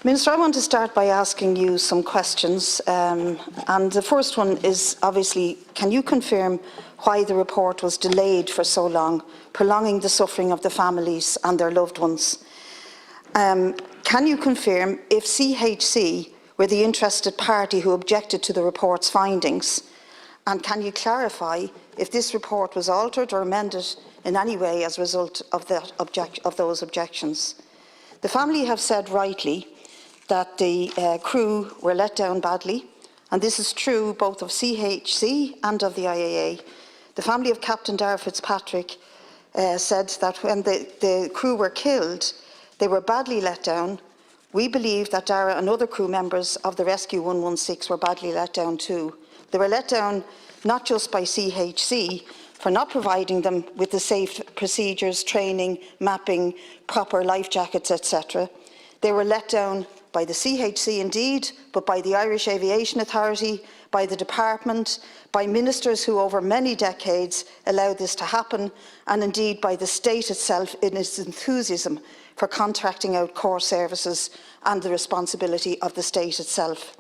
Minister, I want to start by asking you some questions. And the first one is, obviously, can you confirm why the report was delayed for so long, prolonging the suffering of the families and their loved ones? Can you confirm if CHC were the interested party who objected to the report's findings? And can you clarify if this report was altered or amended in any way as a result of those objections? The family have said rightly that the crew were let down badly, and this is true both of CHC and of the IAA. The family of Captain Darragh Fitzpatrick said that when the crew were killed, they were badly let down. We believe that Darragh and other crew members of the Rescue 116 were badly let down too. They were let down not just by CHC for not providing them with the safe procedures, training, mapping, proper life jackets, etc. They were let down by the CHC indeed, but by the Irish Aviation Authority, by the department, by ministers who over many decades allowed this to happen, and indeed by the state itself in its enthusiasm for contracting out core services and the responsibility of the state itself.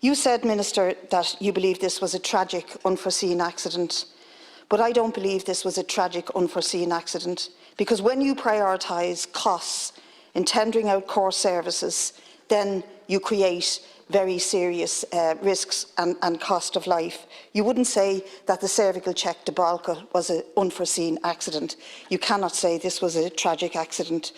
You said, Minister, that you believe this was a tragic, unforeseen accident. But I don't believe this was a tragic, unforeseen accident, because when you prioritise costs in tendering out core services, then you create very serious risks and cost of life. You wouldn't say that the cervical check debacle was an unforeseen accident. You cannot say this was a tragic accident,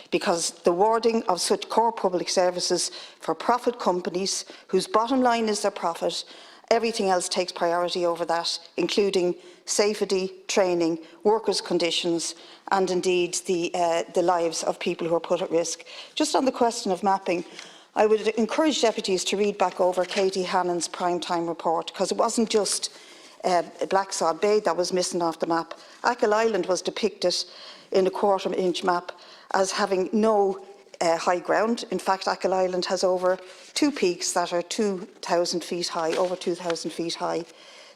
because the warding of such core public services for profit companies whose bottom line is their profit, everything else takes priority over that, including safety, training, workers' conditions, and indeed the lives of people who are put at risk. Just on the question of mapping, I would encourage deputies to read back over Katie Hannon's primetime report, because it wasn't just Blacksod Bay that was missing off the map. Achill Island was depicted in a quarter-inch map as having no high ground. In fact, Achill Island has over 2 peaks that are 2,000 feet high, over 2,000 feet high.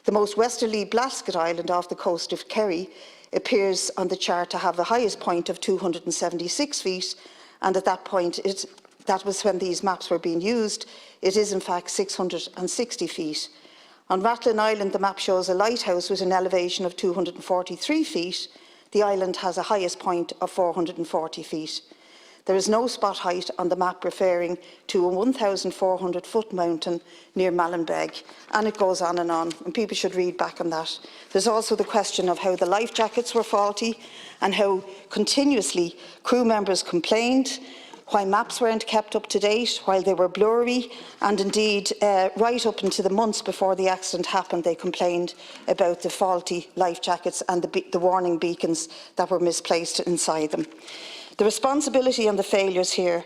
The most westerly Blasket Island off the coast of Kerry appears on the chart to have the highest point of 276 feet, and at that point, that was when these maps were being used, it is in fact 660 feet. On Rathlin Island, the map shows a lighthouse with an elevation of 243 feet. The island has a highest point of 440 feet. There is no spot height on the map referring to a 1,400-foot mountain near Mallinbeg, and it goes on, and people should read back on that. There's also the question of how the life jackets were faulty and how continuously crew members complained, why maps weren't kept up to date, while they were blurry, and indeed right up into the months before the accident happened, they complained about the faulty life jackets and the warning beacons that were misplaced inside them. The responsibility and the failures here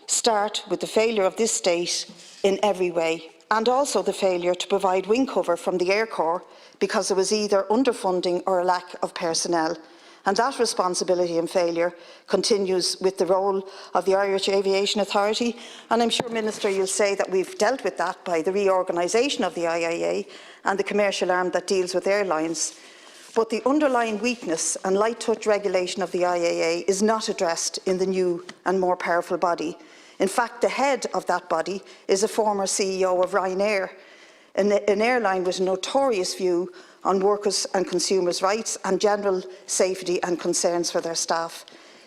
start with the failure of this state in every way, and also the failure to provide wing cover from the Air Corps because there was either underfunding or a lack of personnel. And that responsibility and failure continues with the role of the Irish Aviation Authority. And I'm sure, Minister, you'll say that we've dealt with that by the reorganisation of the IAA and the commercial arm that deals with airlines. But the underlying weakness and light touch regulation of the IAA is not addressed in the new and more powerful body. In fact, the head of that body is a former CEO of Ryanair, an airline with a notorious view on workers' and consumers' rights and general safety and concerns for their staff.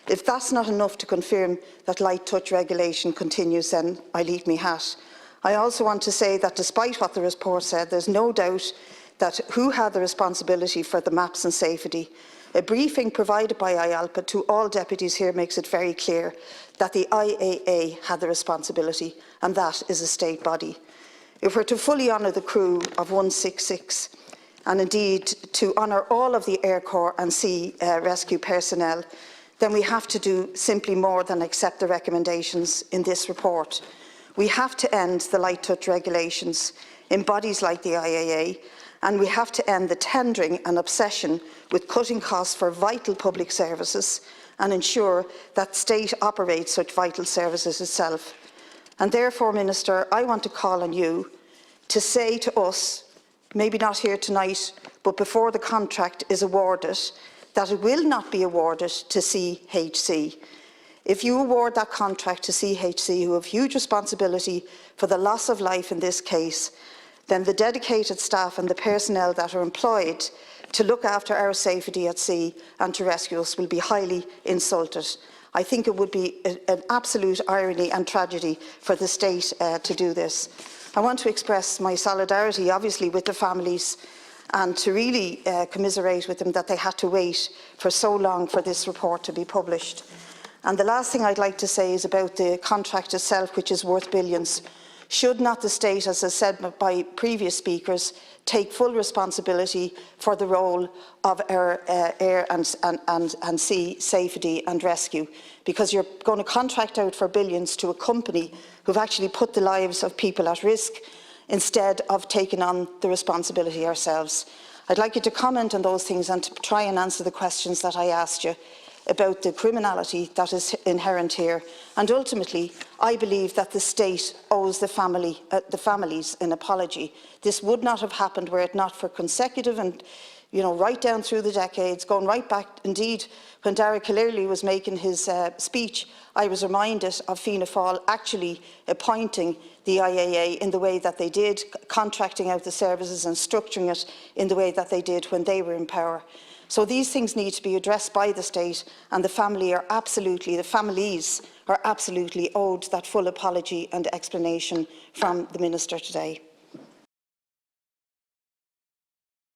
If that's not enough to confirm that light touch regulation continues, then I leave me hat. I also want to say that despite what the report said, there's no doubt that who had the responsibility for the maps and safety. A briefing provided by IALPA to all deputies here makes it very clear that the IAA had the responsibility, and that is a state body. If we're to fully honour the crew of 166, and indeed to honour all of the Air Corps and Sea Rescue personnel, then we have to do simply more than accept the recommendations in this report. We have to end the light touch regulations in bodies like the IAA, and we have to end the tendering and obsession with cutting costs for vital public services and ensure that state operates such vital services itself. And therefore, Minister, I want to call on you to say to us, maybe not here tonight, but before the contract is awarded, that it will not be awarded to CHC. If you award that contract to CHC, who have huge responsibility for the loss of life in this case, then the dedicated staff and the personnel that are employed to look after our safety at sea and to rescue us will be highly insulted. I think it would be an absolute irony and tragedy for the state to do this. I want to express my solidarity, obviously, with the families and to really commiserate with them that they had to wait for so long for this report to be published. And the last thing I'd like to say is about the contract itself, which is worth billions. Should not the state, as I said by previous speakers, take full responsibility for the role of our air and sea safety and rescue? Because you're going to contract out for billions to a company who've actually put the lives of people at risk instead of taking on the responsibility ourselves. I'd like you to comment on those things and to try and answer the questions that I asked you about the criminality that is inherent here. And ultimately, I believe that the state owes the families an apology. This would not have happened were it not for consecutive and, right down through the decades, going right back. Indeed, when Dara Clearly was making his speech, I was reminded of Fianna Fáil actually appointing the IAA in the way that they did, contracting out the services and structuring it in the way that they did when they were in power. So these things need to be addressed by the state, and the families are absolutely owed that full apology and explanation from the Minister today.